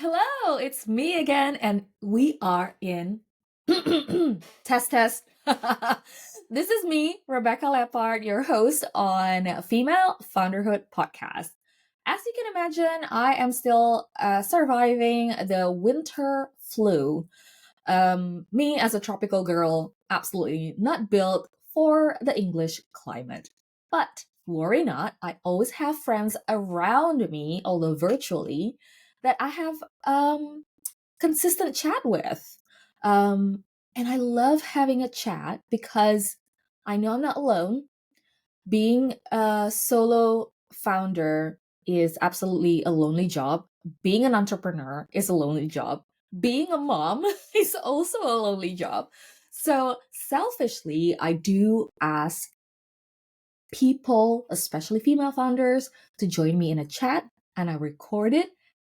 Hello, it's me again, and we are in test test. This is me, Rebecca Leppard, your host on Female Founderhood Podcast. As you can imagine, I am still surviving the winter flu. Me, as a tropical girl, absolutely not built for the English climate. But worry not, I always have friends around me, although virtually, that I have consistent chat with. And I love having a chat because I know I'm not alone. Being a solo founder is absolutely a lonely job. Being an entrepreneur is a lonely job. Being a mom is also a lonely job. So, selfishly, I do ask people, especially female founders, to join me in a chat, and I record it,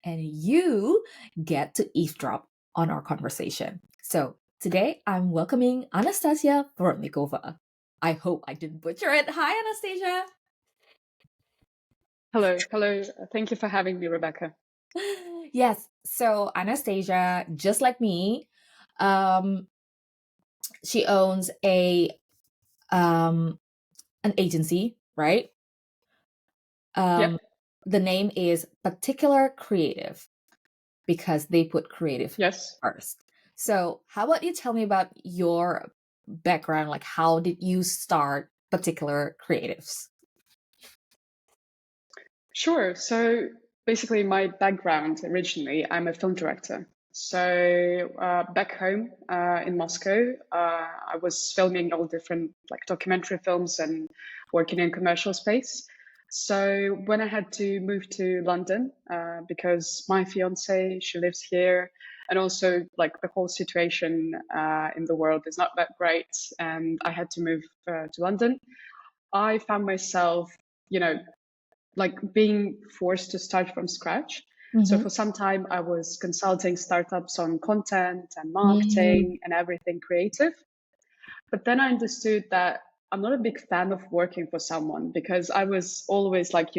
and you get to eavesdrop on our conversation. So today I'm welcoming Anastasia Vorotnikova. I hope I didn't butcher it. Hi, Anastasia. Hello. Thank you for having me, Rebecca. Yes. So Anastasia, just like me, um, she owns um, an agency, right? Yep. The name is Particular Creative because they put creative Yes. first. So, how about you tell me about your background? Like, how did you start Particular Creatives? Sure. So basically, my background originally, I'm a film director. So back home in Moscow, I was filming all different like documentary films and working in commercial space. So when I had to move to London, because my fiance, she lives here, and also like the whole situation in the world is not that great, and I had to move to London. I found myself, you know, like being forced to start from scratch. So Mm-hmm. for some time, I was consulting startups on content and Mm-hmm. marketing and everything creative. But then I understood that I'm not a big fan of working for someone because I was always like,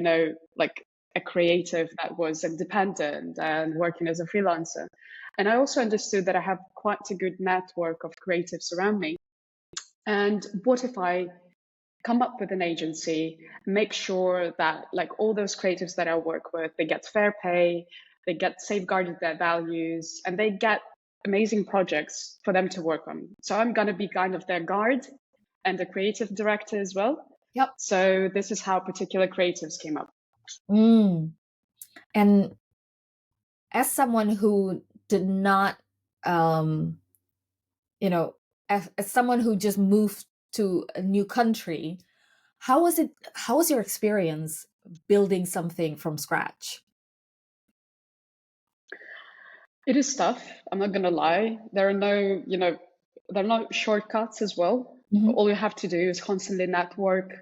like a creative that was independent and working as a freelancer. And I also understood that I have quite a good network of creatives around me. And what if I come up with an agency, make sure that like all those creatives that I work with, they get fair pay, they get safeguarded their values, and they get amazing projects for them to work on. So I'm going to be kind of their guard and the creative director as well. Yep. So this is how Particular Creatives came up. Mm. And as someone who did not, um, you know, as someone who just moved to a new country, how was it? How was your experience building something from scratch? It is tough. I'm not going to lie. There are no shortcuts as well. Mm-hmm. All you have to do is constantly network,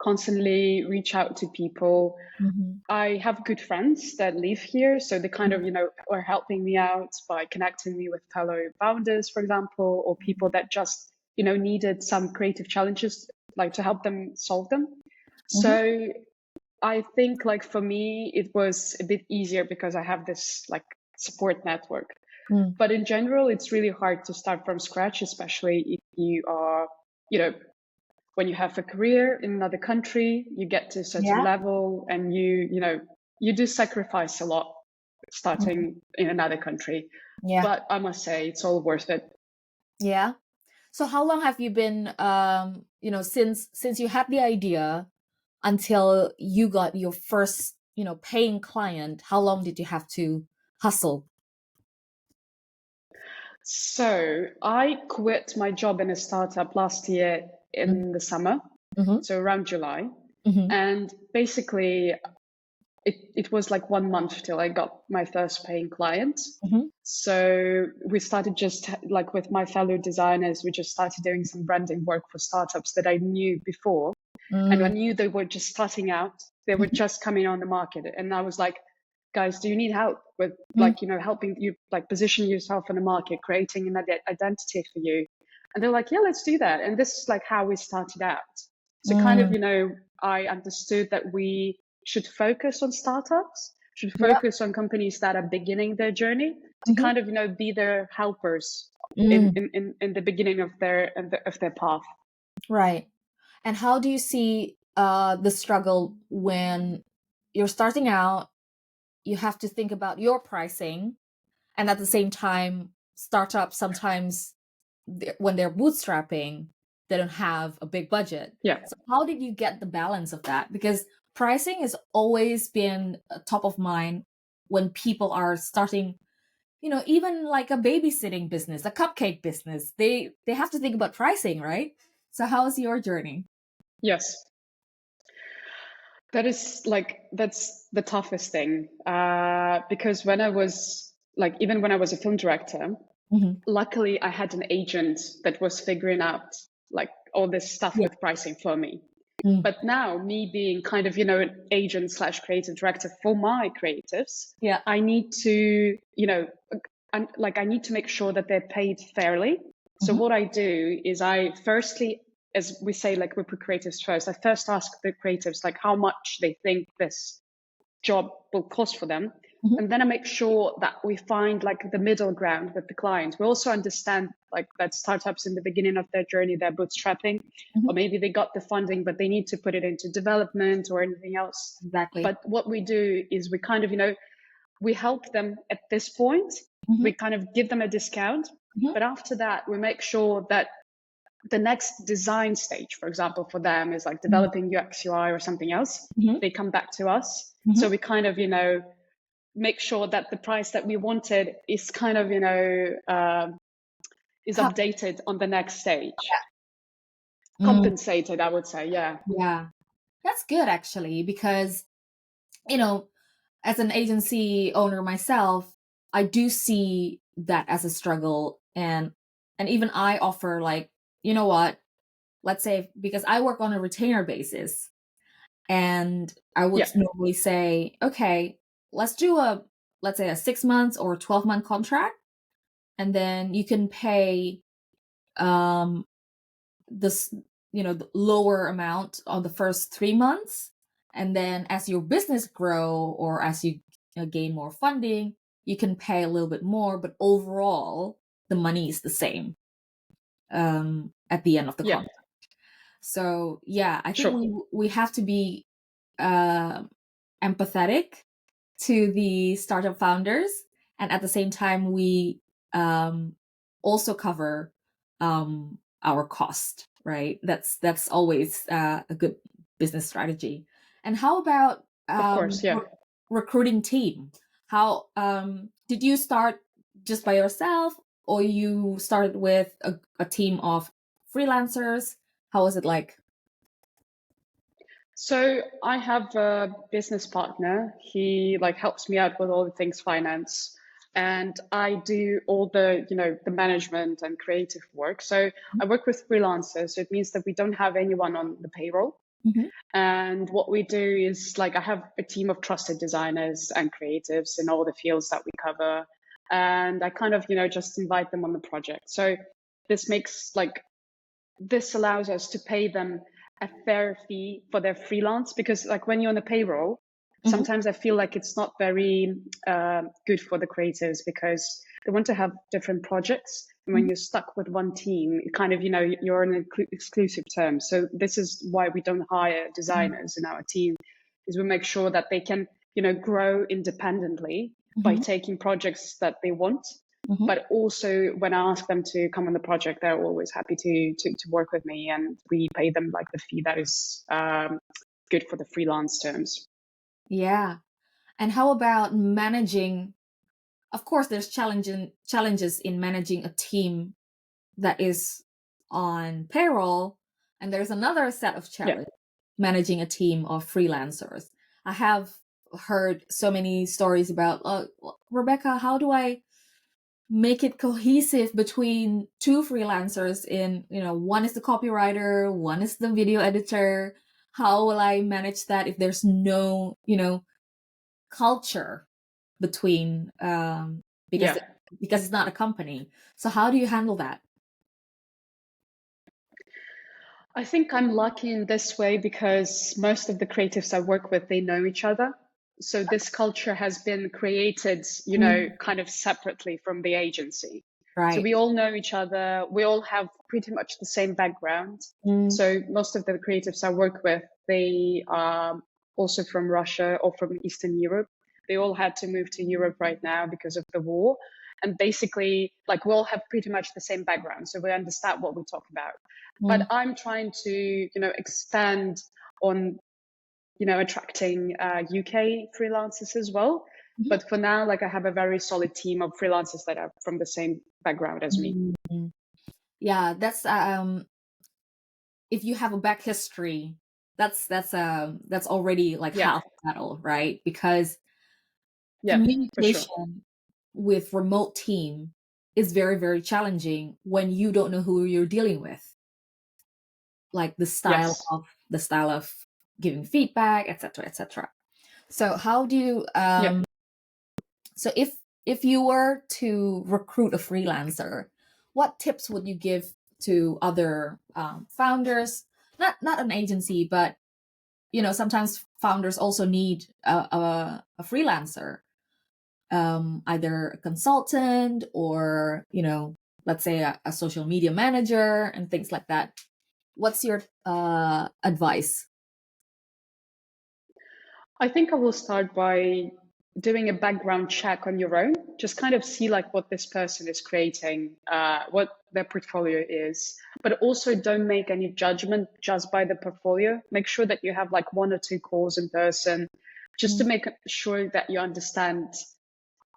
constantly reach out to people. Mm-hmm. I have good friends that live here, so they kind of, are helping me out by connecting me with fellow founders, for example, or people that just, needed some creative challenges, like to help them solve them. Mm-hmm. So I think like for me, it was a bit easier because I have this like support network. Mm. But in general, it's really hard to start from scratch, especially if you are, you know, when you have a career in another country, you get to a certain Yeah. level and you do sacrifice a lot Mhm. starting in another country. Yeah. But I must say it's all worth it. Yeah. So how long have you been since you had the idea until you got your first, paying client, how long did you have to hustle? So I quit my job in a startup last year in the summer, Mm-hmm. so around July. Mm-hmm. And basically, it was like 1 month till I got my first paying client. Mm-hmm. So we started just like with my fellow designers, we just started doing some branding work for startups that I knew before. And I knew they were just starting out, they were just coming on the market. And I was like, guys, do you need help with Mm-hmm. like, helping you like position yourself in the market, creating an identity for you? And they're like, yeah, let's do that. And this is like how we started out. So kind of, I understood that we should focus on startups, should Yep. focus on companies that are beginning their journey to Mhm. kind of, be their helpers Mm, in the beginning of their path. right. And how do you see the struggle when you're starting out? You have to think about your pricing, and at the same time, startups sometimes when they're bootstrapping, they don't have a big budget. Yeah. So how did you get the balance of that? Because pricing has always been top of mind when people are starting, even like a babysitting business, a cupcake business. They have to think about pricing, right? So how is your journey? Yes. That's the toughest thing, because even when I was a film director, Hmm. luckily I had an agent that was figuring out like all this stuff Yeah. with pricing for me. Mm. But now, me being kind of, an agent slash creative director for my creatives, Yeah. I need to, I need to make sure that they're paid fairly. So Hmm. what I do is I firstly, as we say, like we put creatives first, I first ask the creatives like how much they think this job will cost for them. Hmm. And then I make sure that we find like the middle ground with the client. We also understand like that startups in the beginning of their journey, they're bootstrapping, Hmm. or maybe they got the funding, but they need to put it into development or anything else. Exactly. But what we do is we kind of, we help them at this point. Hmm. We kind of give them a discount. Hmm. But after that, we make sure that the next design stage, for example, for them is like developing UX, UI, or something else. Hmm. They come back to us. Hmm. So we kind of, make sure that the price that we wanted is kind of, is How, updated on the next stage. mm, Compensated, I would say. Yeah. yeah, that's good actually, because you know, as an agency owner myself, I do see that as a struggle, and even I offer like, you know what, let's say because I work on a retainer basis, and I would Yeah. normally say, okay, let's do let's say a 6 months or 12-month contract, and then you can pay um this the lower amount on the first 3 months, and then as your business grow or as you gain more funding, you can pay a little bit more, but overall the money is the same at the end of the Yeah. contract. So yeah, I think Sure. we have to be uh, empathetic to the startup founders, and at the same time we also cover our cost, right? That's always a good business strategy. And how about Of course. Yeah. recruiting team? How did you start just by yourself, or you started with a team of freelancers? How was it like? So I have a business partner. He like helps me out with all the things finance, and I do all the, the management and creative work. So I work with freelancers. So it means that we don't have anyone on the payroll. Mm-hmm. And what we do is like I have a team of trusted designers and creatives in all the fields that we cover. And I kind of, just invite them on the project. So this makes like this allows us to pay them a fair fee for their freelance, because like when you're on the payroll, Mm-hmm. sometimes I feel like it's not very good for the creators, because they want to have different projects, and when you're stuck with one team, it kind of, you're on an exclusive term. So this is why we don't hire designers in our team, is we make sure that they can, grow independently by Mm-hmm. taking projects that they want. Mm-hmm. But also when I ask them to come on the project, they're always happy to work with me, and we pay them like the fee that is good for the freelance terms. Yeah. And how about managing? Of course, there's challenges in managing a team that is on payroll, and there's another set of Yeah. challenge managing a team of freelancers. I have heard so many stories about, Rebecca, how do I make it cohesive between two freelancers? In one is the copywriter, one is the video editor. How will I manage that if there's no culture between because Yeah. because it's not a company? So how do you handle that? I think I'm lucky in this way because most of the creatives I work with, they know each other. So this culture has been created, you know, kind of separately from the agency. So Right. we all know each other. We all have pretty much the same background. So most of the creatives I work with, they are also from Russia or from Eastern Europe. They all had to move to Europe right now because of the war. And basically, like, we all have pretty much the same background. So we understand what we talk about. But I'm trying to, you know, expand on, you know, attracting UK freelancers as well. But for now, like, I have a very solid team of freelancers that are from the same background as me. Yeah, that's if you have a back history, that's already like Yeah, half the battle, right? Because yeah, for sure. communication with remote team is very, very challenging when you don't know who you're dealing with, like Yes. the style of giving feedback, etc., etc. So how do you Yeah. so if you were to recruit a freelancer, what tips would you give to other founders? Not an agency, but you know, sometimes founders also need a freelancer, either a consultant or, you know, let's say a social media manager and things like that. What's your advice? I think I will start by doing a background check on your own. Just kind of see like what this person is creating, what their portfolio is, but also don't make any judgment just by the portfolio. Make sure that you have like 1 or 2 calls in person, just to make sure that you understand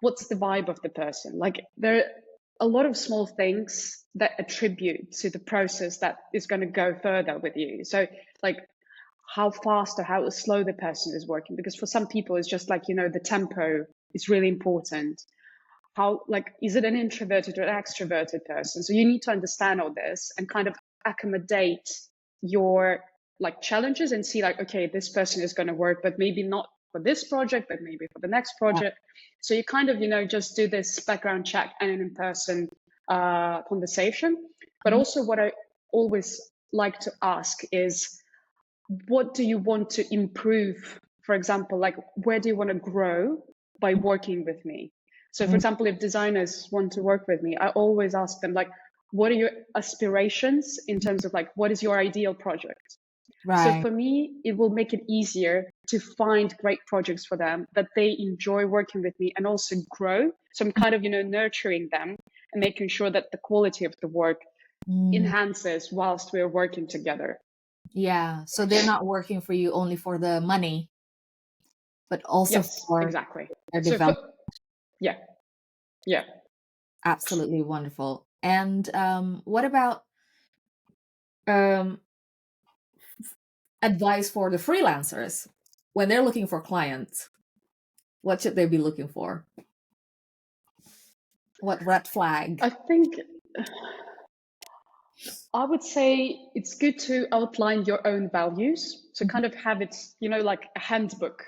what's the vibe of the person. Like, there are a lot of small things that attribute to the process that is going to go further with you. So like, how fast or how slow the person is working, because for some people it's just like, you know, the tempo is really important. How, like, is it an introverted or an extroverted person? So you need to understand all this and kind of accommodate your like challenges and see like, okay, this person is going to work, but maybe not for this project, but maybe for the next project. So you kind of, you know, just do this background check and an in-person conversation. But also what I always like to ask is, what do you want to improve? For example, like, where do you want to grow by working with me? So for example, if designers want to work with me, I always ask them like, what are your aspirations in terms of like, what is your ideal project? So Right. for me, it will make it easier to find great projects for them that they enjoy working with me and also grow. So I'm kind of, you know, nurturing them and making sure that the quality of the work enhances whilst we're working together. Yeah, so they're not working for you only for the money, but also Yes, for exactly. their So for, development. yeah, yeah. Absolutely wonderful. And what about um, advice for the freelancers when they're looking for clients? What should they be looking for? What red flag? I think I would say it's good to outline your own values. So kind of have it, you know, like a handbook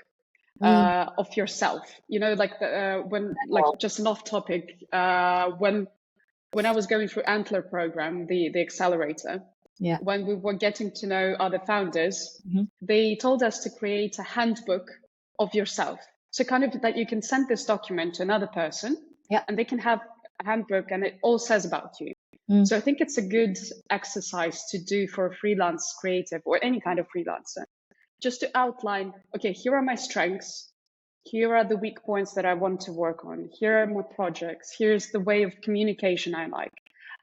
Mm, of yourself. You know, like when, like, well, just an off topic, when I was going through Antler program, the accelerator, yeah. when we were getting to know other founders, Mhm. they told us to create a handbook of yourself. So kind of that you can send this document to another person Yeah. and they can have a handbook and it all says about you. Mm, So I think it's a good exercise to do for a freelance creative or any kind of freelancer, just to outline, okay, here are my strengths. Here are the weak points that I want to work on. Here are my projects. Here's the way of communication I like.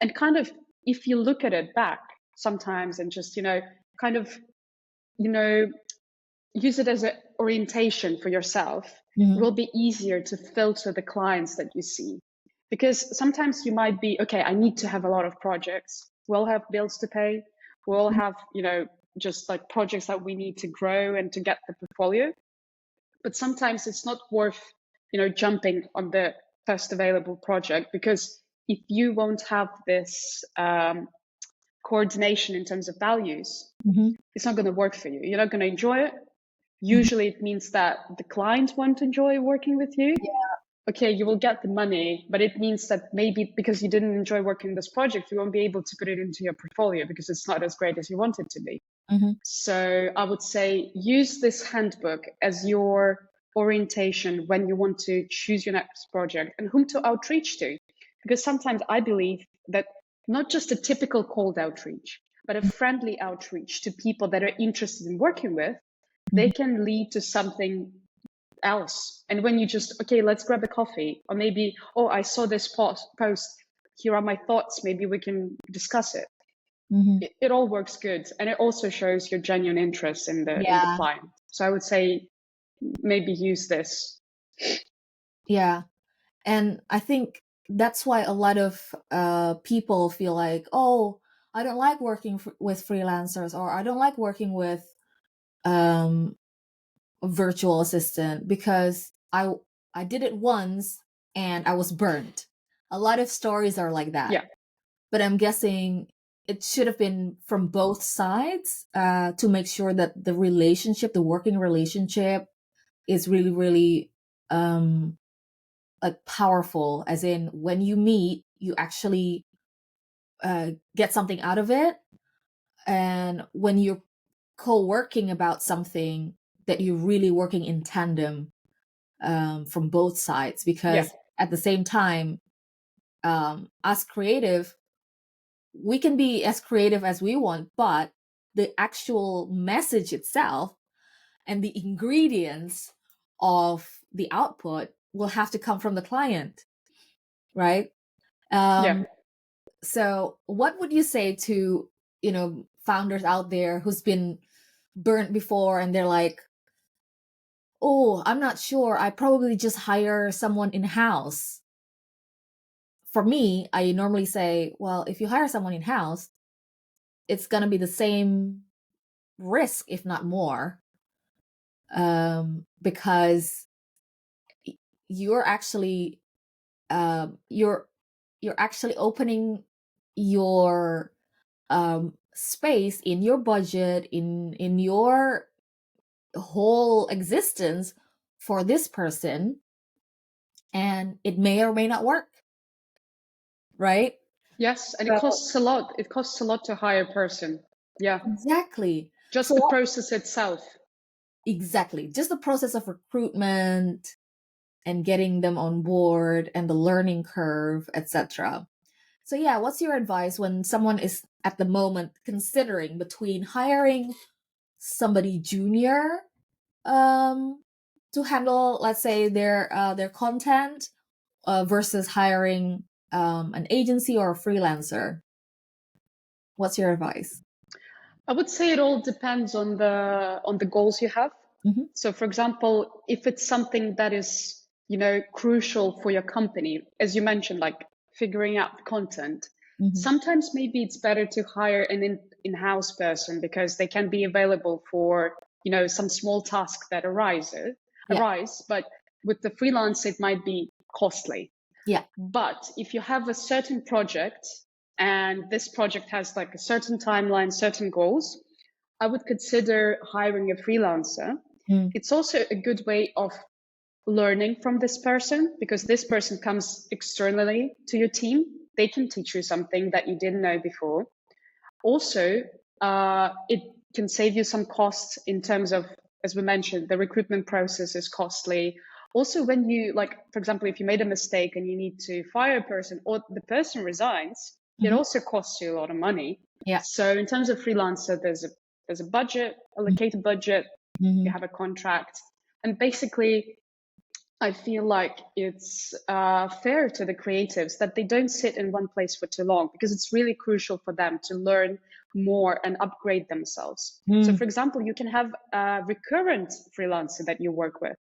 And kind of, if you look at it back sometimes and just, you know, kind of, you know, use it as an orientation for yourself, it mhm. will be easier to filter the clients that you see. Because sometimes you might be, okay, I need to have a lot of projects. We'll have bills to pay. We'll have, you know, just like projects that we need to grow and to get the portfolio. But sometimes it's not worth, you know, jumping on the first available project, because if you won't have this coordination in terms of values, Mhm. it's not going to work for you. You're not going to enjoy it. Mhm. Usually it means that the client won't enjoy working with you. Okay, you will get the money, but it means that maybe because you didn't enjoy working on this project, you won't be able to put it into your portfolio because it's not as great as you want it to be. Mhm. So I would say use this handbook as your orientation when you want to choose your next project and whom to outreach to. Because sometimes I believe that not just a typical cold outreach, but a friendly outreach to people that are interested in working with, they can lead to something else. And when you just, okay, let's grab a coffee, or maybe, oh, I saw this post, here are my thoughts, maybe we can discuss it. It all works good, and it also shows your genuine interest in the Yeah. client. So I would say maybe use this. Yeah. And I think that's why a lot of people feel like, oh, I don't like working with freelancers, or I don't like working with a virtual assistant, because I did it once and I was burnt. A lot of stories are like that. Yeah. But I'm guessing it should have been from both sides, to make sure that the relationship, the working relationship, is really, really like powerful. As in, when you meet, you actually get something out of it, and when you're co-working about something, that you're really working in tandem, from both sides. Because at the same time, as creative, we can be as creative as we want, but the actual message itself and the ingredients of the output will have to come from the client, right? So what would you say to, founders out there who's been burnt before, and they're like, oh, I'm not sure, I probably just hire someone in-house? For me, I normally say, well, if you hire someone in-house, it's going to be the same risk, if not more, because you're actually you're actually opening your space in your budget, in your whole existence, for this person, and it may or may not work, right? Yes, and it costs a lot. It costs a lot to hire a person. Yeah. Exactly. Just the process itself. Exactly. Just the process of recruitment and getting them on board, and the learning curve, etc. So yeah, what's your advice when someone is at the moment considering between hiring somebody junior to handle, let's say, their content, versus hiring an agency or a freelancer? What's your advice? I would say it all depends on the goals you have. So for example, if it's something that is, crucial for your company, as you mentioned, like figuring out content, sometimes maybe it's better to hire an in-house person, because they can be available for, some small tasks that arise. But with the freelance, it might be costly. Yeah. But if you have a certain project, and this project has like a certain timeline, certain goals, I would consider hiring a freelancer. It's also a good way of learning from this person, because this person comes externally to your team. They can teach you something that you didn't know before. Also, it can save you some costs in terms of, as we mentioned, the recruitment process is costly. Also, when you, like, for example, if you made a mistake and you need to fire a person, or the person resigns, it also costs you a lot of money. Yeah. So in terms of freelancer, there's a budget, allocated budget, you have a contract, and basically I feel like it's fair to the creatives that they don't sit in one place for too long, because it's really crucial for them to learn more and upgrade themselves. So for example, you can have a recurrent freelancer that you work with,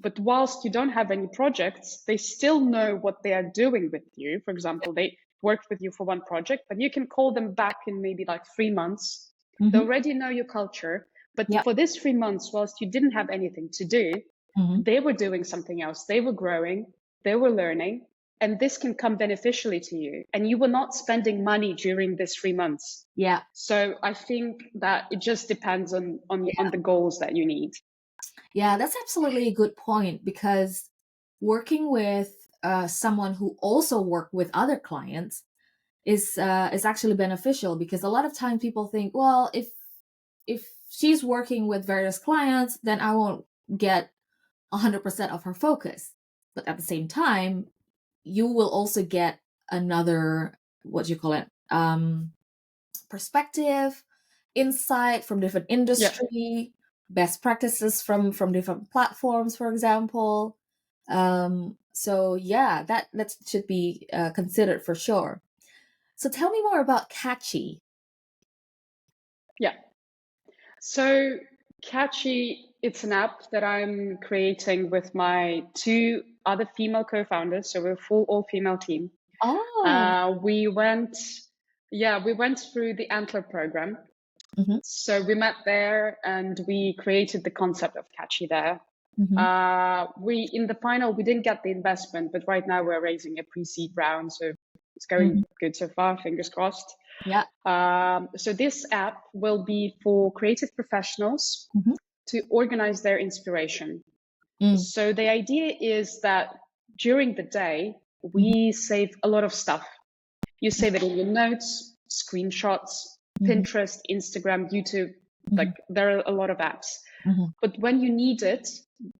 but whilst you don't have any projects, they still know what they are doing with you. For example, they worked with you for one project, but you can call them back in maybe like 3 months. They already know your culture, but for this 3 months, whilst you didn't have anything to do, they were doing something else. They were growing, they were learning, and this can come beneficially to you. And you were not spending money during this 3 months. Yeah. So I think that it just depends on the goals that you need. Yeah, that's absolutely a good point, because working with someone who also work with other clients is actually beneficial, because a lot of times people think, well, if she's working with various clients, then I won't get 100% of her focus. But at the same time, you will also get another, what do you call it, perspective, insight from different industry, best practices from different platforms, for example. So yeah, that should be considered for sure. So tell me more about Catchy. Yeah. So Catchy, it's an app that I'm creating with my two other female co-founders. So we're a full all-female team. Oh. We went through the Antler program. Mhm. So we met there and we created the concept of Catchy there. Mhm. We in the final we didn't get the investment, but right now we're raising a pre-seed round, so it's going Mhm. good so far. Fingers crossed. Yeah. So this app will be for creative professionals Mhm. to organize their inspiration. Mm. So the idea is that during the day Mhm. we save a lot of stuff. You save it in your notes, screenshots, Mhm. Pinterest, Instagram, YouTube. Like Mhm. there are a lot of apps. Mhm. But when you need it,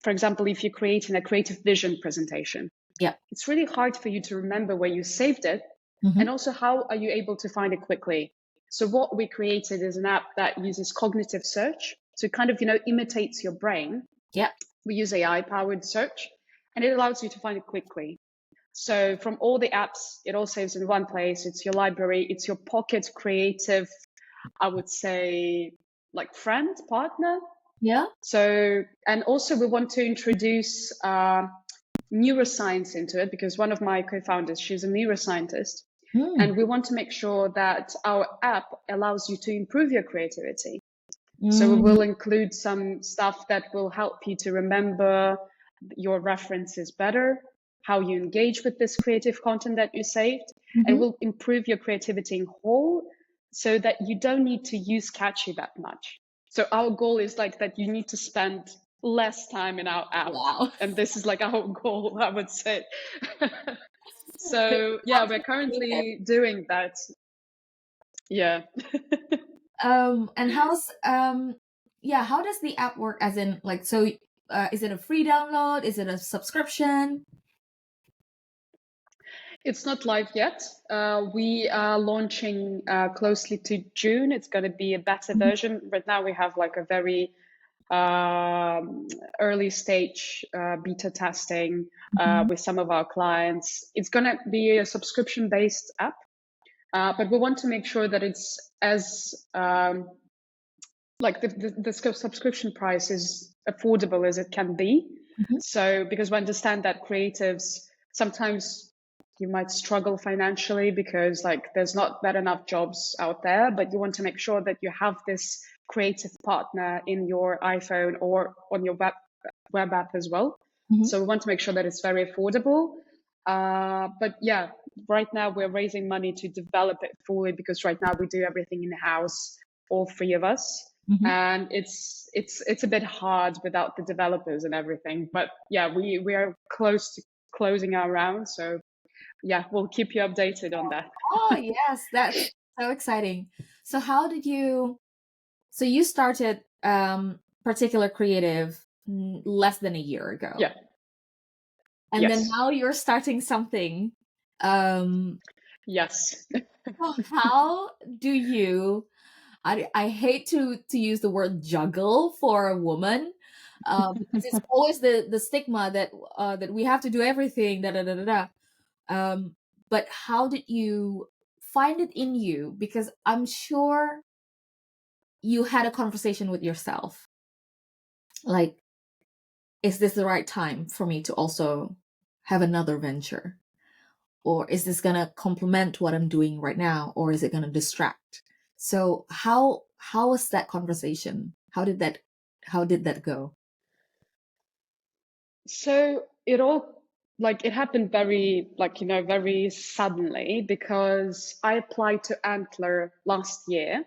for example, if you're creating a creative vision presentation, Yeah. it's really hard for you to remember where you saved it. Mhm. And also, how are you able to find it quickly? So what we created is an app that uses cognitive search. So it kind of, imitates your brain. Yeah. We use AI powered search and it allows you to find it quickly. So from all the apps, it all saves in one place. It's your library, it's your pocket creative, I would say, like friend, partner. Yeah. So, and also we want to introduce neuroscience into it because one of my co-founders, she's a neuroscientist. And we want to make sure that our app allows you to improve your creativity. So we will include some stuff that will help you to remember your references better, how you engage with this creative content that you saved, and will improve your creativity in whole so that you don't need to use Catchy that much. So our goal is like that you need to spend less time in our app. Wow. And this is like our goal, I would say. So yeah, we're currently doing that. Yeah. And how does the app work, as in, like, so is it a free download, is it a subscription? It's not live yet. We are launching closely to June. It's going to be a beta version. Right now we have like a very early stage beta testing with some of our clients. It's going to be a subscription based app, but we want to make sure that it's as like the subscription price is affordable as it can be. So because we understand that creatives sometimes you might struggle financially because like there's not that enough jobs out there, but you want to make sure that you have this creative partner in your iPhone or on your web app as well. So we want to make sure that it's very affordable. But yeah, right now we're raising money to develop it fully because right now we do everything in house, all three of us. And it's a bit hard without the developers and everything. But yeah, we are close to closing our round. So yeah, we'll keep you updated on that. Oh, yes, that's so exciting. So you started Particular Creative less than a year ago. Yeah. And then now you're starting something. Yes. So how do you, I hate to use the word juggle for a woman, because it's always the stigma that that we have to do everything, da da da da da. But how did you find it in you? Because I'm sure you had a conversation with yourself, like, is this the right time for me to also have another venture? Or is this going to complement what I'm doing right now? Or is it going to distract? So how was that conversation? How did that go? So it all it happened very very suddenly because I applied to Antler last year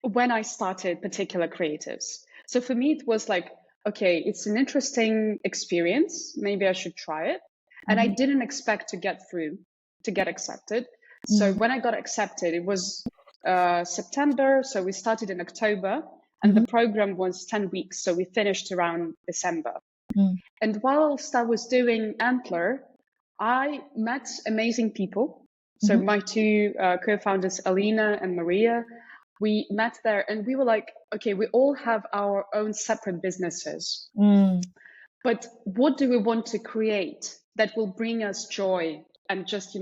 when I started Particular Creatives. So for me, it was like, okay, it's an interesting experience. Maybe I should try it. And I didn't expect to get accepted. So when I got accepted, it was September. So we started in October and the program was 10 weeks. So we finished around December. And whilst I was doing Antler, I met amazing people. So my two co-founders, Alina and Maria, we met there and we were like, okay, we all have our own separate businesses. But what do we want to create that will bring us joy and just,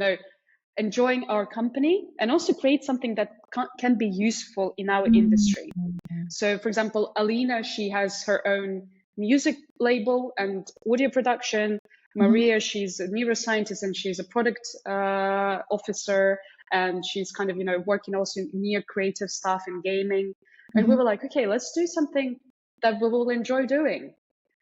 enjoying our company, and also create something that can be useful in our industry? So, for example, Alina, she has her own music label and audio production. Maria, she's a neuroscientist and she's a product officer, and she's kind of, working also near creative stuff in gaming. And we were like, okay, let's do something that we will enjoy doing.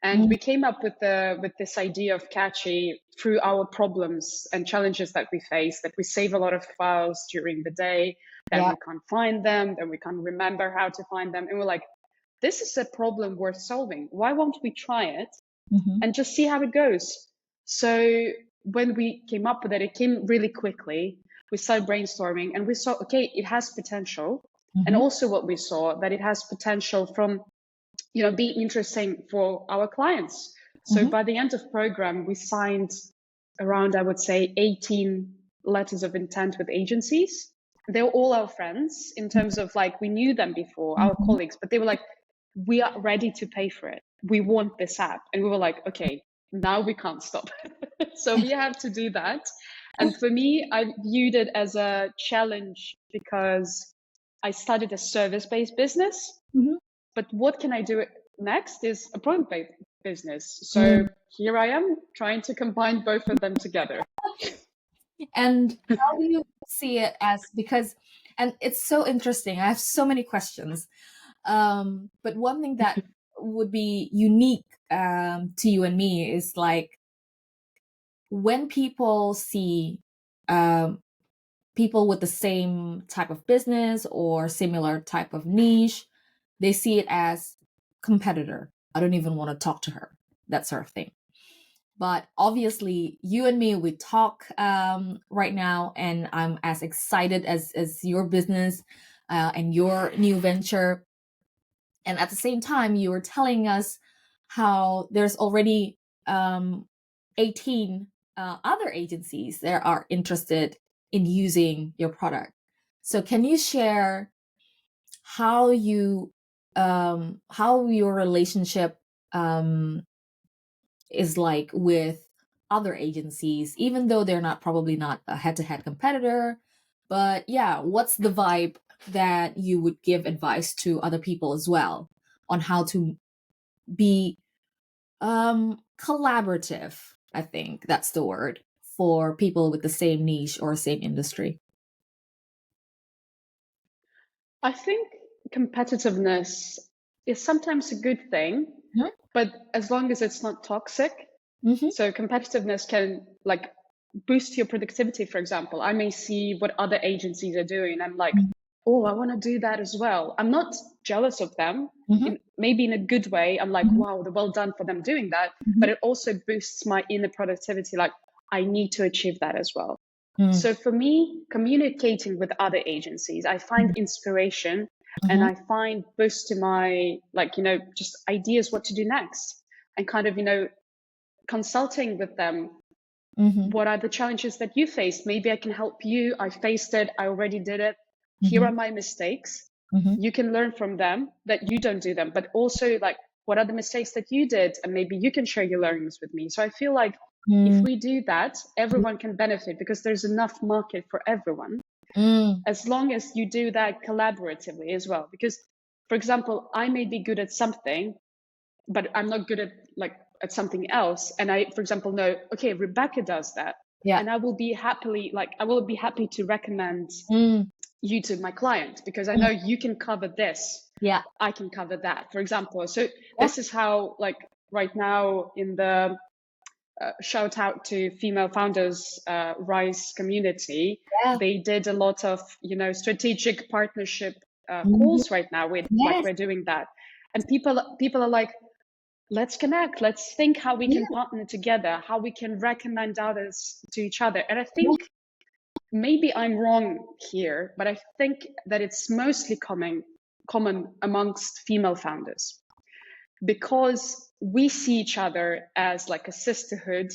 And we came up with this idea of Catchy through our problems and challenges that we face, that we save a lot of files during the day, then we can't find them, then we can't remember how to find them. And we're like, this is a problem worth solving. Why won't we try it and just see how it goes? So when we came up with it, it came really quickly. We started brainstorming and we saw, okay, it has potential. And also what we saw, that it has potential from, being interesting for our clients. So by the end of program, we signed around, I would say, 18 letters of intent with agencies. They were all our friends in terms of like, we knew them before, our colleagues, but they were like, we are ready to pay for it. We want this app. And we were like, okay, now we can't stop. So we have to do that. And for me, I viewed it as a challenge because I started a service-based business. But what can I do next is a product-based business. So here I am trying to combine both of them together. And how do you see it as, because, and it's so interesting. I have so many questions. But one thing that would be unique to you and me is like, when people see people with the same type of business or similar type of niche, they see it as competitor. I don't even want to talk to her, that sort of thing. But obviously, you and me, we talk right now, and I'm as excited as your business and your new venture. And at the same time, you were telling us how there's already 18 other agencies that are interested in using your product. So can you share how your relationship is like with other agencies, even though they're probably not a head-to-head competitor? But yeah, what's the vibe that you would give advice to other people as well on how to be collaborative? I think that's the word for people with the same niche or same industry. I think competitiveness is sometimes a good thing, but as long as it's not toxic. So competitiveness can like boost your productivity. For example, I may see what other agencies are doing. I'm like, oh, I want to do that as well. I'm not jealous of them, maybe in a good way. I'm like, wow, well done for them doing that. But it also boosts my inner productivity. Like, I need to achieve that as well. So for me, communicating with other agencies, I find inspiration and I find boost to my, just ideas what to do next, and kind of, consulting with them. What are the challenges that you faced? Maybe I can help you. I faced it. I already did it. Here are my mistakes. You can learn from them, that you don't do them, but also like, what are the mistakes that you did? And maybe you can share your learnings with me. So I feel like if we do that, everyone can benefit, because there's enough market for everyone, as long as you do that collaboratively as well. Because, for example, I may be good at something, but I'm not good at something else. And I, for example, know, okay, Rebecca does that. And I will be happy to recommend you to my client, because I know you can cover this. I can cover that, for example. So this is how, like, right now in the shout out to female founders Rise community, they did a lot of strategic partnership calls right now with like we're doing that, and people are like, let's connect, let's think how we can partner together, how we can recommend others to each other. And I think maybe I'm wrong here, but I think that it's mostly common amongst female founders, because we see each other as like a sisterhood.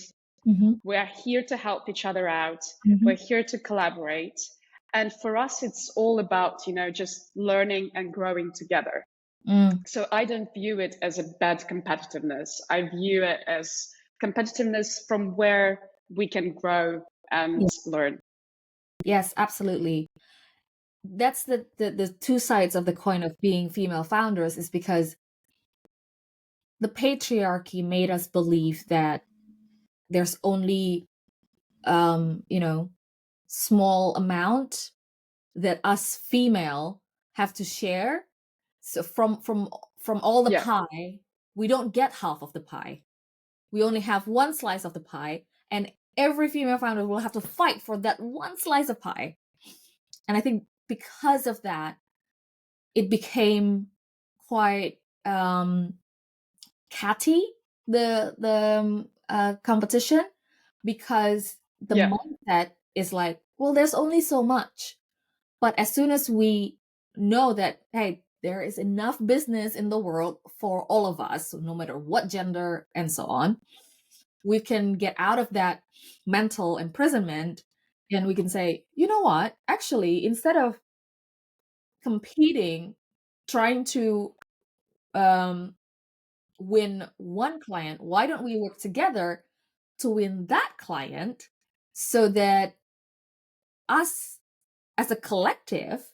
We are here to help each other out. We're here to collaborate. And for us, it's all about, just learning and growing together. So I don't view it as a bad competitiveness. I view it as competitiveness from where we can grow and learn. Yes, absolutely. That's the two sides of the coin of being female founders, is because the patriarchy made us believe that there's only small amount that us female have to share. So from all the pie, we don't get half of the pie. We only have one slice of the pie, and every female founder will have to fight for that one slice of pie. And I think because of that, it became quite catty, the competition, because the mindset is like, well, there's only so much. But as soon as we know that, hey, there is enough business in the world for all of us, no matter what gender and so on, we can get out of that mental imprisonment, and we can say, you know what, actually, instead of competing, trying to win one client, why don't we work together to win that client, so that us as a collective,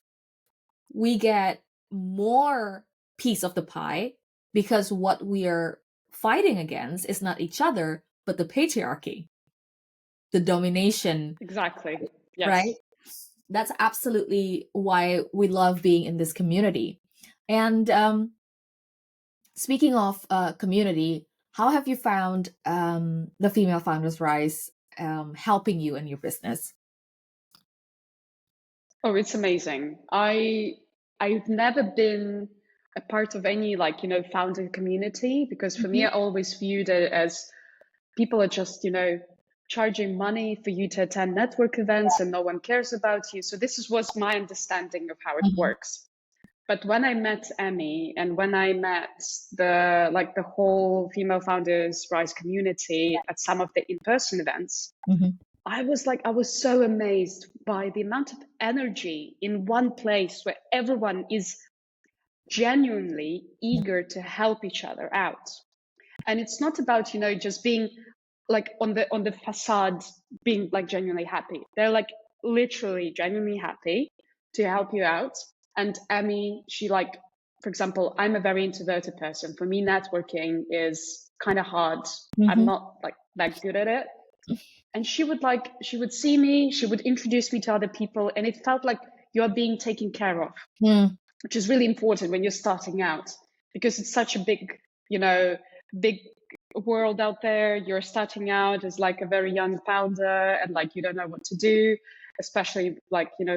we get more piece of the pie, because what we are fighting against is not each other, but the patriarchy, the domination. Exactly. Yes. Right? That's absolutely why we love being in this community. And speaking of community, how have you found the Female Founders Rise helping you in your business? Oh, it's amazing. I've never been a part of any founder community, because for me, I always viewed it as people are just, charging money for you to attend network events and no one cares about you. So this was my understanding of how it works. But when I met Emmy, and when I met the whole Female Founders Rise community at some of the in-person events, I was so amazed by the amount of energy in one place where everyone is genuinely eager to help each other out. And it's not about, just being like on the facade, being like genuinely happy. They're like literally genuinely happy to help you out. And Emmy, she for example, I'm a very introverted person. For me, networking is kind of hard. I'm not that good at it. And she would see me, she would introduce me to other people, and it felt like you're being taken care of, which is really important when you're starting out, because it's such a big world out there. You're starting out as like a very young founder, and you don't know what to do, especially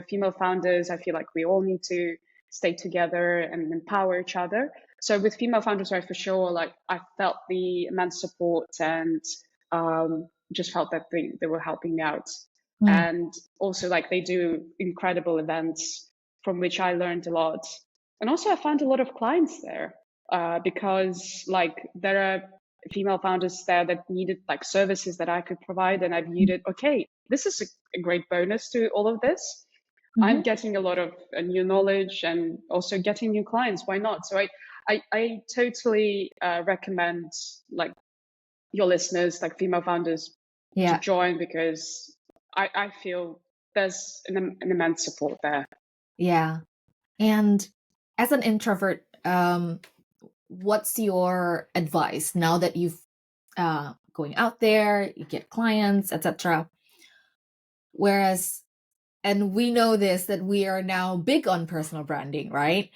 female founders. I feel like we all need to stay together and empower each other. So with Female Founders, right, for sure, I felt the immense support, and just felt that they were helping me out. And also they do incredible events from which I learned a lot. And also I found a lot of clients there, because there are female founders there that needed services that I could provide, and I viewed it, okay, this is a great bonus to all of this. I'm getting a lot of new knowledge and also getting new clients. Why not? So I totally recommend your listeners, female founders, to join, because I feel there's an immense support there. Yeah. And as an introvert, what's your advice now that you've going out there, you get clients, etc.? Whereas, and we know this, that we are now big on personal branding, right?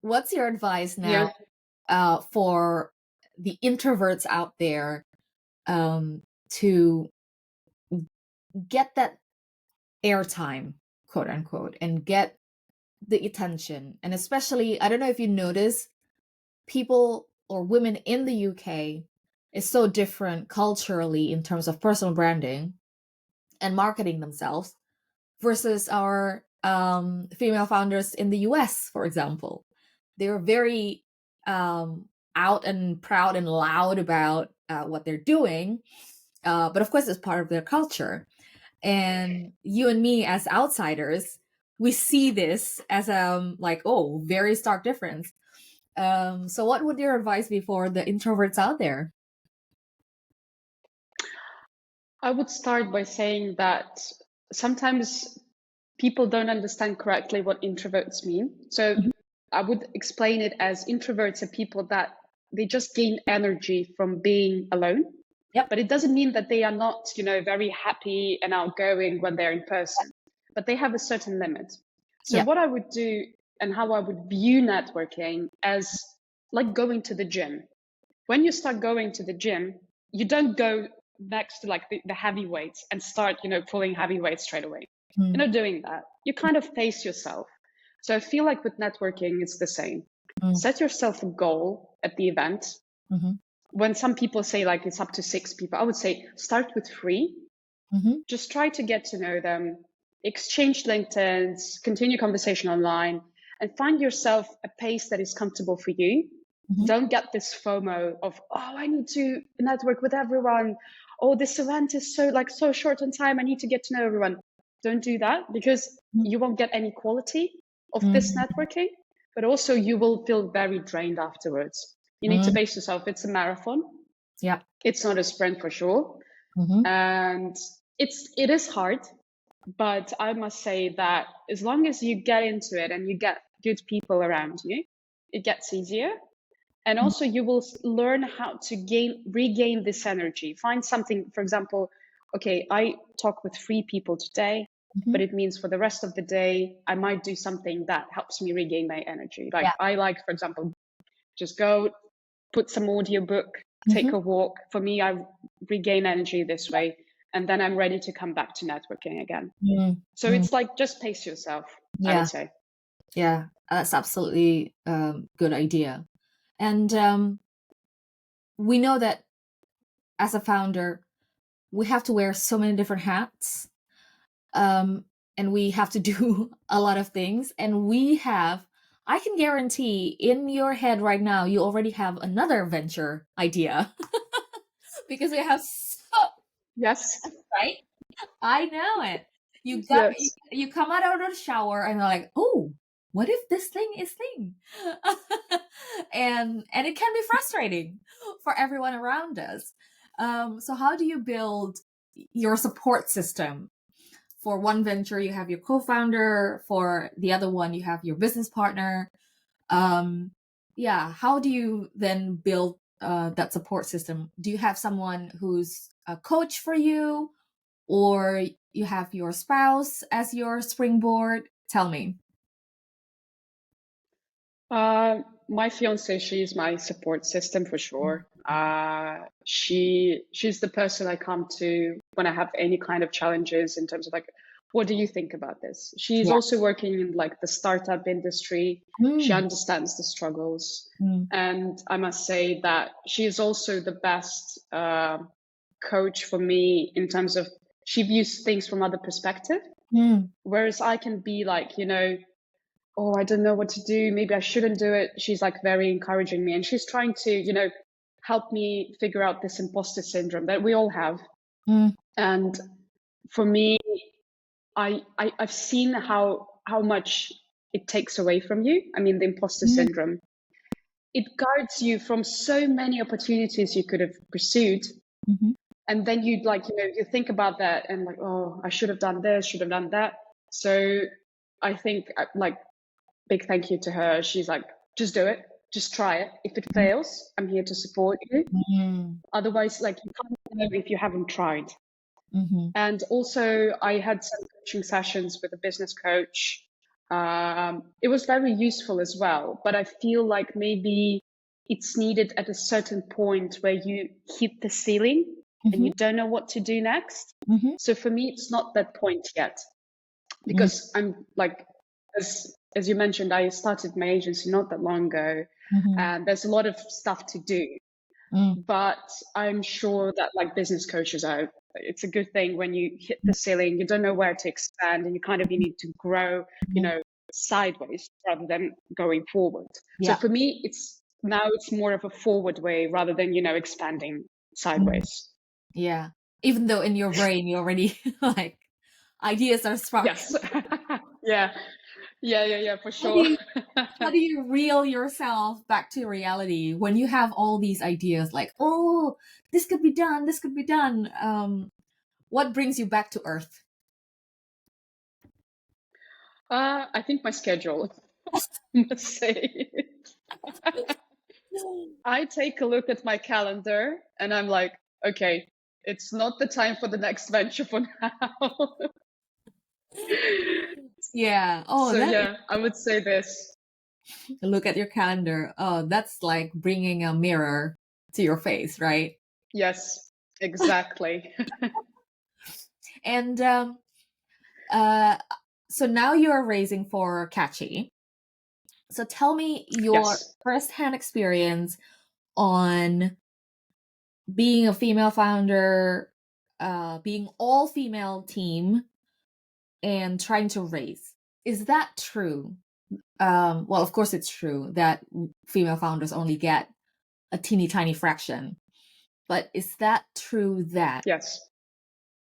What's your advice now for the introverts out there to get that airtime, quote unquote, and get the attention? And especially, I don't know if you notice, people or women in the UK is so different culturally in terms of personal branding and marketing themselves versus our female founders in the US, for example. They're very out and proud and loud about what they're doing. But of course, it's part of their culture. And you and me as outsiders, we see this as like, oh, very stark difference. So what would your advice be for the introverts out there? I would start by saying that sometimes people don't understand correctly what introverts mean. So Mhm. I would explain it as introverts are people that they just gain energy from being alone. Yep. But it doesn't mean that they are not, very happy and outgoing when they're in person, but they have a certain limit. So Yep. what I would do and how I would view networking as like going to the gym. When you start going to the gym, you don't go next to like the heavy weights and start, pulling heavy weights straight away. You're not doing that. You kind of pace yourself. So I feel like with networking, it's the same. Mm. Set yourself a goal at the event. Mm-hmm. When some people say like it's up to 6 people, I would say start with 3. Mm-hmm. Just try to get to know them, exchange LinkedIn's, continue conversation online, and find yourself a pace that is comfortable for you. Mm-hmm. Don't get this FOMO of, oh, I need to network with everyone. Oh, this event is so short on time. I need to get to know everyone. Don't do that, because you won't get any quality of this networking, but also you will feel very drained afterwards. You need to pace yourself. It's a marathon. Yep. It's not a sprint for sure. Mm-hmm. And it is hard, but I must say that as long as you get into it and you get good people around you, it gets easier. And also you will learn how to regain this energy. Find something, for example, okay, I talk with 3 people today, but it means for the rest of the day, I might do something that helps me regain my energy. Like I like, for example, just go put some audiobook, take a walk. For me, I regain energy this way, and then I'm ready to come back to networking again. So it's like just pace yourself, I Yeah. would say. Yeah, that's absolutely good idea. And we know that as a founder, we have to wear so many different hats, and we have to do a lot of things. And I can guarantee in your head right now, you already have another venture idea because we have so, Yes. right? I know it. Yes. You come out of the shower and you're like, oh, what if this thing is thing? And it can be frustrating for everyone around us. So how do you build your support system? For one venture, you have your co-founder. For the other one, you have your business partner. Yeah, how do you then build that support system? Do you have someone who's a coach for you, or you have your spouse as your springboard? Tell me. My fiance, she's my support system for sure. She's the person I come to when I have any kind of challenges in terms of like, what do you think about this? She's Yeah. also working in like the startup industry. She Mm. understands the struggles. Mm. And I must say that she is also the best coach for me in terms of she views things from other perspective. Mm. Whereas I can be like, oh, I don't know what to do. Maybe I shouldn't do it. She's like very encouraging me, and she's trying to, help me figure out this imposter syndrome that we all have. Mm. And for me, I've seen how much it takes away from you. I mean, the imposter Mm. syndrome, it guards you from so many opportunities you could have pursued. Mhm. And then you you think about that and like, oh, I should have done this, should have done that. So I think like big thank you to her. She's like, just do it, just try it. If it fails, I'm here to support you. Mm. Otherwise, like you can't know if you haven't tried. Mhm. And also, I had some coaching sessions with a business coach. It was very useful as well, but I feel like maybe it's needed at a certain point where you hit the ceiling and you don't know what to do next. Mhm. So for me, it's not that point yet, because I'm like, as you mentioned, I started my agency not that long ago, and there's a lot of stuff to do. But I'm sure that like business coaches are, it's a good thing when you hit the ceiling, you don't know where to expand, and you need to grow, sideways rather than going forward. So Yeah. for me, it's now it's more of a forward way rather than, expanding Mm. sideways. Yeah. Even though in your brain you already like ideas are sparking. Yes. Yeah. Yeah, for How do sure. you how do you reel yourself back to reality when you have all these ideas like, oh, this could be done, this could be done? What brings you back to earth? I think my schedule, I must say. I take a look at my calendar and I'm like, okay, it's not the time for the next venture for now. Yeah. Oh, So that is, yeah, I would say this. look at your calendar. Oh, that's like bringing a mirror to your face, right? Yes, exactly. And uh, so now you're raising for Catchy. So tell me your Yes. firsthand experience on being a female founder, being all female team, and trying to raise. Is that true? Well, of course it's true that female founders only get a teeny tiny fraction. But is that true that Yes.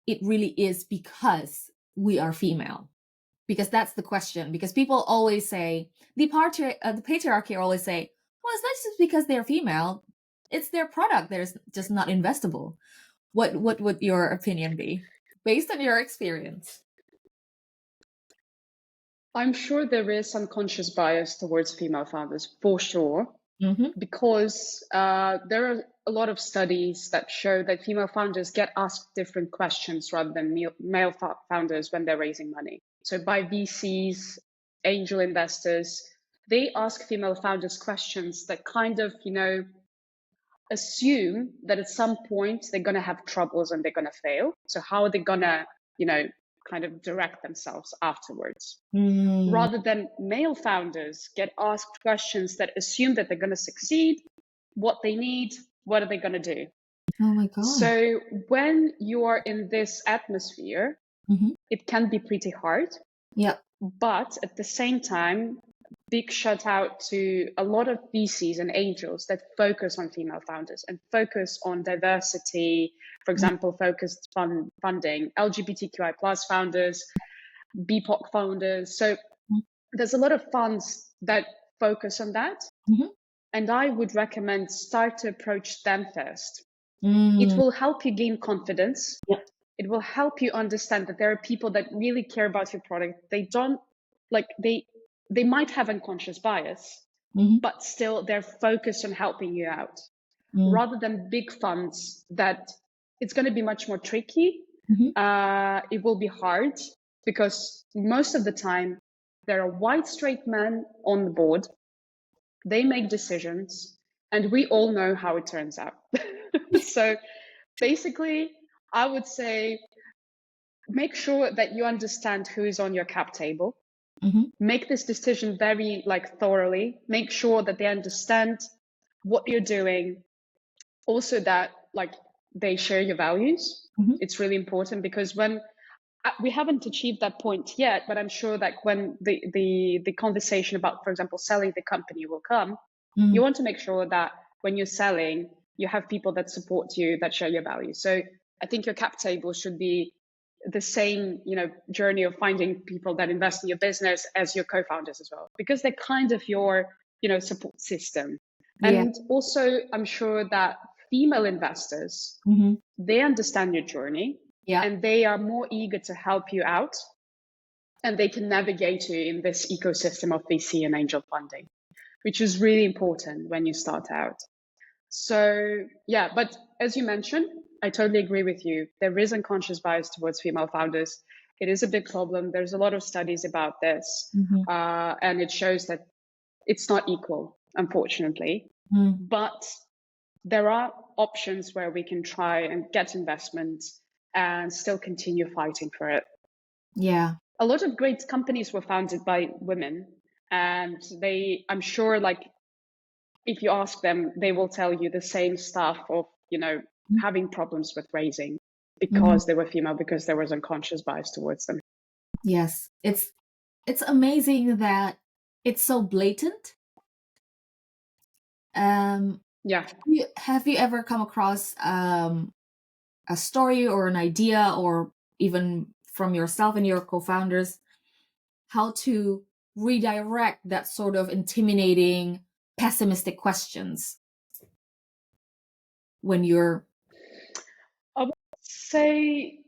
it really is because we are female? Because that's the question. Because people always say the patriarchy always say, well, it's not just because they're female; it's their product that is just not investable. What would your opinion be based on your experience? I'm sure there is some conscious bias towards female founders for sure, Mm-hmm. because there are a lot of studies that show that female founders get asked different questions rather than male founders when they're raising money. So by VCs, angel investors, they ask female founders questions that kind of, assume that at some point they're going to have troubles and they're going to fail. So how are they going to, kind of direct themselves afterwards? Mm. Rather than male founders get asked questions that assume that they're going to succeed, what they need, what are they going to do? Oh my god. So when you are in this atmosphere, Mm-hmm. it can be pretty hard. Yep. But at the same time, big shout out to a lot of VCs and angels that focus on female founders and focus on diversity, for example, focused funding, LGBTQI plus founders, BIPOC founders. So there's a lot of funds that focus on that. Mm-hmm. And I would recommend start to approach them first. It Mm. will help you gain confidence. Yep. It will help you understand that there are people that really care about your product. They don't like they might have unconscious bias, Mm-hmm. but still they're focused on helping you out. Mm. Rather than big funds that it's going to be much more tricky. Mm-hmm. It will be hard because most of the time there are white straight men on the board. They make decisions, and we all know how it turns out. So basically, I would say make sure that you understand who is on your cap table. Mm-hmm. Make this decision very thoroughly. Make sure that they understand what you're doing. Also that they share your values. Mm-hmm. It's really important because when we haven't achieved that point yet, but I'm sure that when the conversation about, for example, selling the company will come, Mm. you want to make sure that when you're selling, you have people that support you, that share your values. So I think your cap table should be the same, journey of finding people that invest in your business as your co-founders as well, because they're kind of your, support system. Yeah. And also, I'm sure that female investors, Mm-hmm. they understand your journey. Yeah. And they are more eager to help you out, and they can navigate you in this ecosystem of VC and angel funding, which is really important when you start out. So yeah, but as you mentioned, I totally agree with you. There is unconscious bias towards female founders. It is a big problem. There's a lot of studies about this, Mm-hmm. and it shows that it's not equal, unfortunately. Mm. But there are options where we can try and get investment and still continue fighting for it. Yeah. A lot of great companies were founded by women, and I'm sure if you ask them, they will tell you the same stuff of, having problems with raising because they were female, because there was unconscious bias towards them. Yes. It's amazing that it's so blatant Yeah. Have you ever come across a story or an idea, or even from yourself and your co-founders, how to redirect that sort of intimidating, pessimistic questions when you're I would say,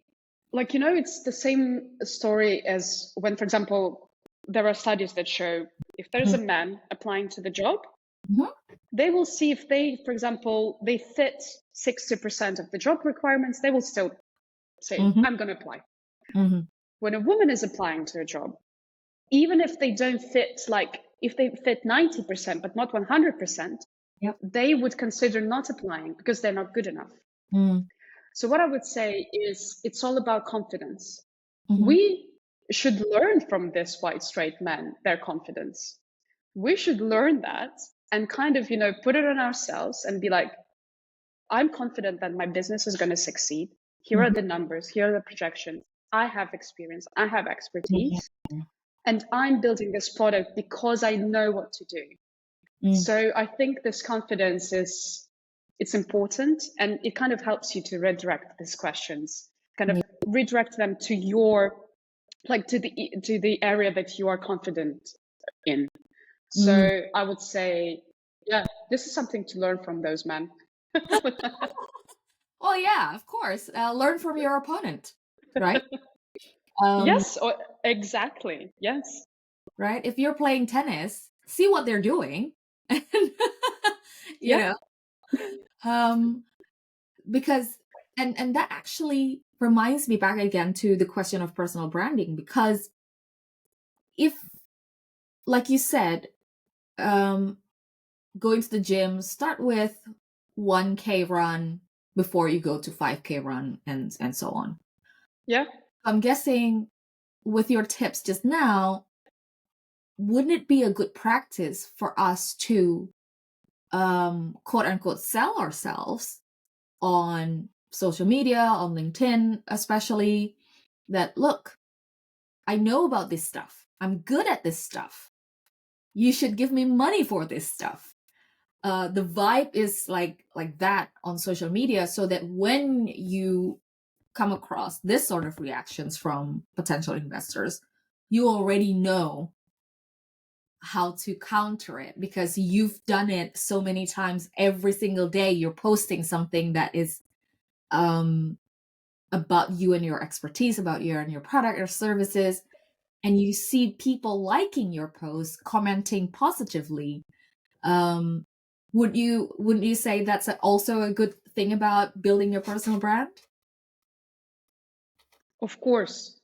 like, it's the same story as when, for example, there are studies that show if there's a man applying to the job, Mhm. they will see if they, for example, they fit 60% of the job requirements, they will still say, Mhm. I'm going to apply. Mhm. When a woman is applying to a job, even if they don't fit, like if they fit 90%, but not 100%, Yep. they would consider not applying because they're not good enough. Mm. So what I would say is it's all about confidence. Mhm. We should learn from this white straight men, their confidence. We should learn that and kind of, put it on ourselves and be like, I'm confident that my business is going to succeed. Here are Mhm. the numbers, here are the projections. I have experience, I have Mhm. expertise, and I'm building this product because I know what to do. Mm. So I think this confidence it's important, and it kind of helps you to redirect these questions, kind of Yeah. redirect them to the area that you are confident in. Mm. So I would say, yeah, this is something to learn from those men. Well, yeah, of course. Learn from your opponent, right? Um, Yes, exactly. Yes. right. If you're playing tennis, see what they're doing, and you Yeah, know, um, because and that actually reminds me back again to the question of personal branding, because if, like you said, um, going to the gym, start with 1K run before you go to 5K run, and so on. yeah, I'm guessing with your tips just now, wouldn't it be a good practice for us to quote unquote sell ourselves on social media, on LinkedIn especially, that look, I know about this stuff, I'm good at this stuff, you should give me money for this stuff. The vibe is like that on social media, so that when you come across this sort of reactions from potential investors, you already know how to counter it, because you've done it so many times. Every single day you're posting something that is um about you and your expertise, about you and your product or services, and you see people liking your posts, commenting positively. um wouldn't you say that's also a good thing about building your personal brand? of course.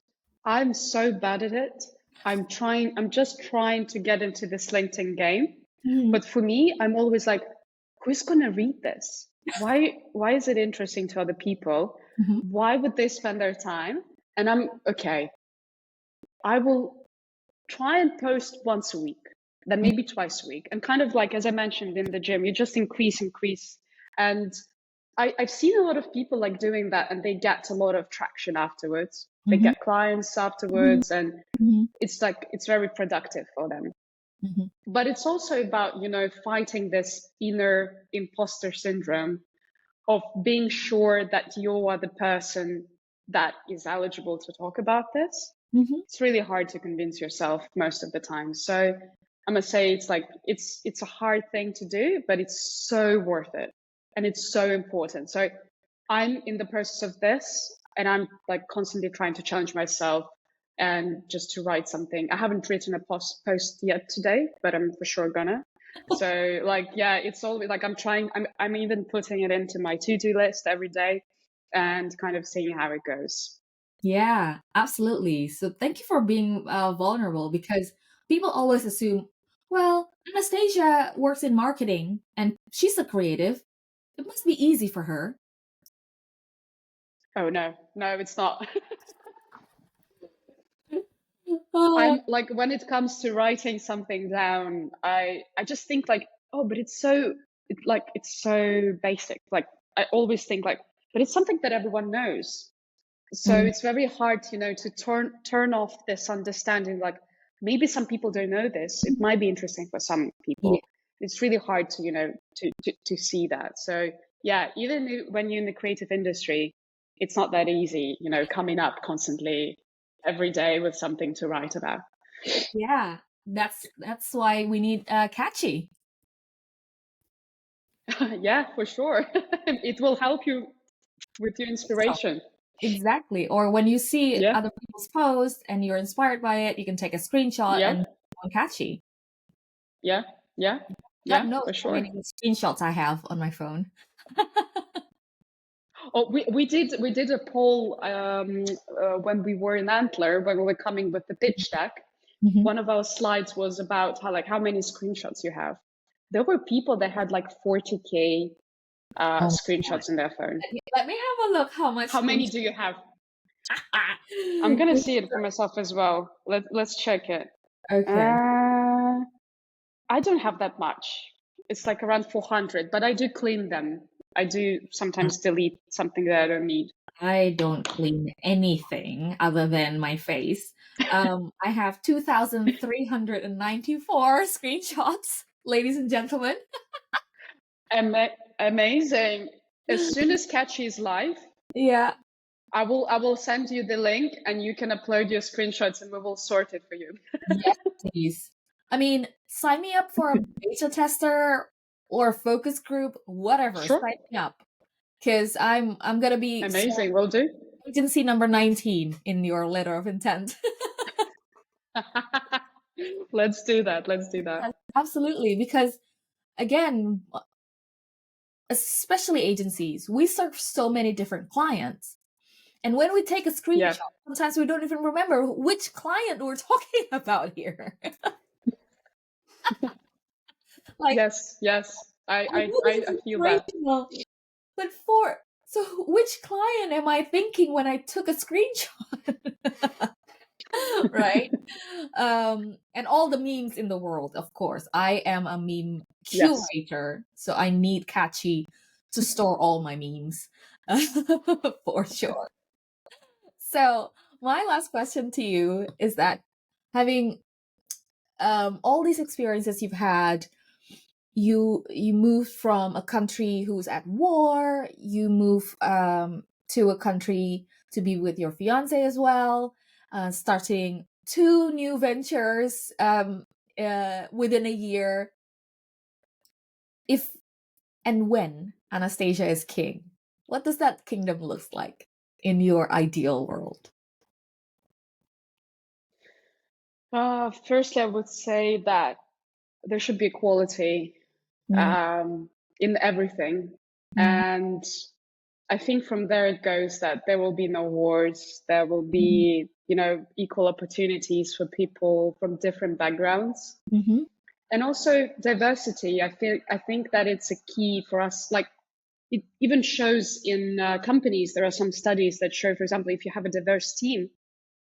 I'm so bad at it. I'm just trying to get into this LinkedIn game. Mhm. But for me, I'm always like, who's going to read this? Why is it interesting to other people? Mhm. Why would they spend their time? And I'm okay. I will try and post once a week, then maybe twice a week. And kind of like, as I mentioned in the gym, you just increase. And I've seen a lot of people like doing that, and they get a lot of traction afterwards. They Mhm. get clients Mhm. afterwards, and Mhm. it's like, it's very productive for them. Mhm. But it's also about, fighting this inner imposter syndrome of being sure that you are the person that is eligible to talk about this. Mhm. It's really hard to convince yourself most of the time. So I must say, it's like it's a hard thing to do, but it's so worth it, and it's so important. So I'm in the process of this, and I'm like constantly trying to challenge myself and just to write something. I haven't written a post yet today, but I'm for sure gonna. So like, yeah, it's all like I'm trying. I'm even putting it into my to-do list every day, and kind of seeing how it goes. Yeah, absolutely. So thank you for being vulnerable, because people always assume, well, Anastasia works in marketing and she's a creative, it must be easy for her. Oh no, no, it's not. Uh, I'm like, when it comes to writing something down, I just think like, oh, but it's so basic. Like I always think like, but it's something that everyone knows. So mm, it's very hard, to turn off this understanding. Like maybe some people don't know this. It might be interesting for some yeah. people. it's really hard to, to see that. So yeah, even when you're in the creative industry, it's not that easy, coming up constantly every day with something to write about. Yeah, that's why we need catchy. Yeah, for sure. It will help you with your inspiration. Exactly. Or when you see Yeah, other people's posts and you're inspired by it, you can take a screenshot yeah, and go catchy. yeah, yeah, God yeah, knows for how sure. many screenshots I have on my phone. Oh, we did a poll when we were in Antler, when we were coming with the pitch deck. Mhm. One of our slides was about how many screenshots you have. There were people that had like 40K Oh my God. screenshots in their phone. Let me have a look how much How many screenshots. do you have? I'm gonna see it for myself as well. Let's check it. Okay. I don't have that much. It's like around 400, but I do clean them. I do sometimes delete something that I don't need. I don't clean anything other than my face. I have 2,394 screenshots, ladies and gentlemen. Amazing. As soon as Catchy is live, Yeah. I will send you the link and you can upload your screenshots and we will sort it for you. Yes, please. I mean, sign me up for a beta tester or a focus group, whatever. Sure. Sign me up. Because I'm gonna be Amazing. Will do. agency number 19 in your letter of intent. Let's do that. Let's do that. Absolutely. Because again, especially agencies, we serve so many different clients. And when we take a screenshot, Yeah. sometimes we don't even remember which client we're talking about here. Like, Yes. I know this I is feel that. inspirational, but so which client am I thinking when I took a screenshot? Right? And all the memes in the world, of course. I am a meme Yes. curator, so I need Catchy to store all my memes for sure. So, my last question to you is that having all these experiences you've had, you moved from a country who's at war, you move to a country to be with your fiance as well, starting two new ventures within a year. If and when Anastasia is king, what does that kingdom look like in your ideal world? Firstly, I would say that there should be equality Mm, in everything. mm, And I think from there it goes that there will be no wars. There will mhm, be, equal opportunities for people from different backgrounds. mhm, And also diversity. I think that it's a key for us. Like it even shows in companies, there are some studies that show, for example, if you have a diverse team,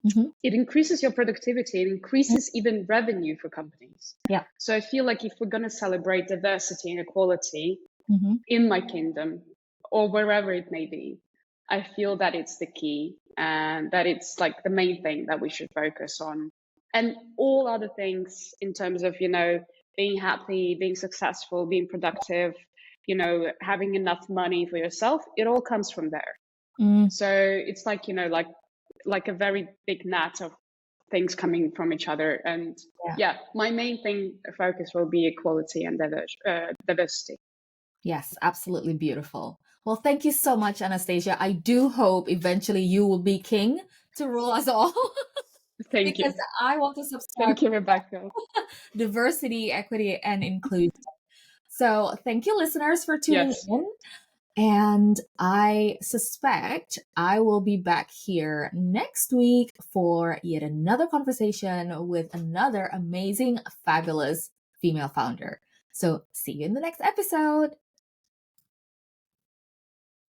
mhm. it increases your productivity, it increases even revenue for companies. Yeah. So I feel like if we're going to celebrate diversity and equality Mhm. in my kingdom or wherever it may be, I feel that it's the key and that it's like the main thing that we should focus on. And all other things in terms of, being happy, being successful, being productive, having enough money for yourself, it all comes from there. Mm, So it's like, like a very big net of things coming from each other. And yeah. yeah, my main focus will be equality and diversity. Yes, absolutely beautiful. Well, thank you so much, Anastasia. I do hope eventually you will be king to rule us all Thank because you. I want to subscribe Thank you, Rebecca. diversity, equity, and inclusion. So, thank you, listeners, for tuning Yes. in. And I suspect I will be back here next week for yet another conversation with another amazing, fabulous female founder. So, see you in the next episode.